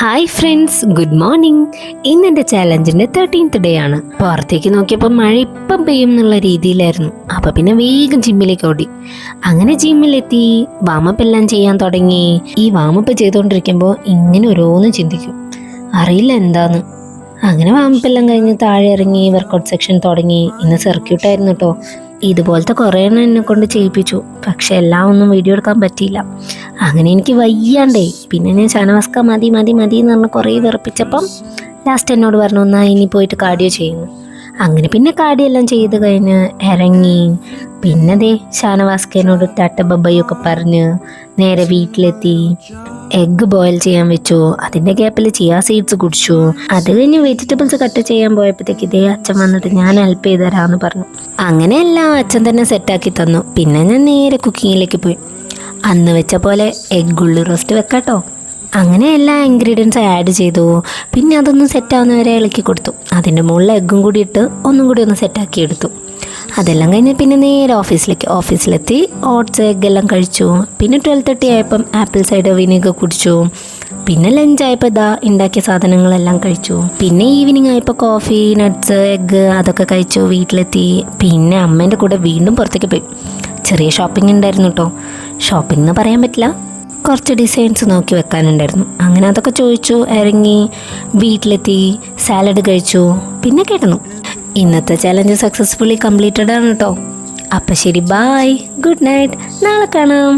Hi friends, good morning. ഇന്ന് എൻ്റെ ചാലഞ്ചിൻ്റെ 13th day ആണ്. പുറത്തേക്ക് നോക്കിയപ്പോൾ മഴ ഇപ്പം പെയ്യും എന്നുള്ള രീതിയിലായിരുന്നു. അപ്പോൾ പിന്നെ വേഗം ജിമ്മിലേക്ക് ഓടി. അങ്ങനെ ജിമ്മിലെത്തി വാമപ്പ് എല്ലാം ചെയ്യാൻ തുടങ്ങി. ഈ വാമപ്പ് ചെയ്തുകൊണ്ടിരിക്കുമ്പോൾ ഇങ്ങനെ ഓരോന്ന് ചിന്തിക്കും, അറിയില്ല എന്താന്ന്. അങ്ങനെ വാമപ്പെല്ലാം കഴിഞ്ഞ് താഴെ ഇറങ്ങി വർക്കൗട്ട് സെക്ഷൻ തുടങ്ങി. ഇന്ന് സർക്യൂട്ടായിരുന്നു കേട്ടോ. ഇതുപോലത്തെ കുറേ എണ്ണം എന്നെ കൊണ്ട് ചെയ്യിപ്പിച്ചു. പക്ഷെ എല്ലാം ഒന്നും വീഡിയോ എടുക്കാൻ പറ്റിയില്ല. അങ്ങനെ എനിക്ക് വയ്യാണ്ടേ. പിന്നെ ഞാൻ ഷാനവാസ്ക മതി മതി മതി എന്ന് പറഞ്ഞ് കുറേ വിറപ്പിച്ചപ്പം ലാസ്റ്റ് എന്നോട് പറഞ്ഞു, എന്നാൽ ഇനി പോയിട്ട് കാർഡിയോ ചെയ്യുന്നു. അങ്ങനെ പിന്നെ കാർഡിയോ എല്ലാം ചെയ്ത് കഴിഞ്ഞ് ഇറങ്ങി. പിന്നെ ദേ ഷാനവാസ്കേനോട് ടാറ്റ ബബ്ബയൊക്കെ പറഞ്ഞ് നേരെ വീട്ടിലെത്തി. എഗ്ഗ് ബോയിൽ ചെയ്യാൻ വെച്ചു. അതിൻ്റെ ഗ്യാപ്പിൽ ചിയാ സീഡ്സ് കുടിച്ചു. അത് കഴിഞ്ഞ് വെജിറ്റബിൾസ് കട്ട് ചെയ്യാൻ പോയപ്പോഴത്തേക്ക് ഇതേ അച്ഛൻ വന്നിട്ട് ഞാൻ ഹെൽപ്പ് ചെയ്ത് തരാമെന്ന് പറഞ്ഞു. അങ്ങനെ എല്ലാം അച്ഛൻ തന്നെ സെറ്റാക്കി തന്നു. പിന്നെ ഞാൻ നേരെ കുക്കിങ്ങിലേക്ക് പോയി. അന്ന് വെച്ച പോലെ എഗ്ഗ് ഉള്ളി റോസ്റ്റ് വെക്കാട്ടോ. അങ്ങനെ എല്ലാ ഇൻഗ്രീഡിയൻസും ആഡ് ചെയ്തു. പിന്നെ അതൊന്നും സെറ്റാവുന്നവരെ ഇളക്കി കൊടുത്തു. അതിൻ്റെ മുകളിൽ എഗ്ഗും കൂടി ഇട്ട് ഒന്നും കൂടി ഒന്ന് സെറ്റാക്കി എടുത്തു. അതെല്ലാം കഴിഞ്ഞ് പിന്നെ നേരെ ഓഫീസിലെത്തി ഓട്സ് എഗ്ഗ് എല്ലാം കഴിച്ചു. പിന്നെ 12:30 ആയപ്പം ആപ്പിൾ സൈഡർ വിനീഗർ കുടിച്ചു. പിന്നെ ലഞ്ച് ആയപ്പോൾ ഇതാ ഉണ്ടാക്കിയ സാധനങ്ങളെല്ലാം കഴിച്ചു. പിന്നെ ഈവനിങ് ആയപ്പോൾ കോഫി, നട്ട്സ്, എഗ്ഗ് അതൊക്കെ കഴിച്ചു. വീട്ടിലെത്തി. പിന്നെ അമ്മേൻ്റെ കൂടെ വീണ്ടും പുറത്തേക്ക് പോയി. ചെറിയ ഷോപ്പിംഗ് ഉണ്ടായിരുന്നു കേട്ടോ. ഷോപ്പിംഗ് എന്ന് പറയാൻ പറ്റില്ല, കുറച്ച് ഡിസൈൻസ് നോക്കി വെക്കാനുണ്ടായിരുന്നു. അങ്ങനെ അതൊക്കെ ചോദിച്ചു ഇറങ്ങി. വീട്ടിലെത്തി സാലഡ് കഴിച്ചു. പിന്നെ കിടന്നു. ഇന്നത്തെ ചലഞ്ച് സക്സസ്ഫുള്ളി കംപ്ലീറ്റഡ് ആണ് കേട്ടോ. അപ്പം ശരി, ബായ്, ഗുഡ് നൈറ്റ്, നാളെ കാണാം.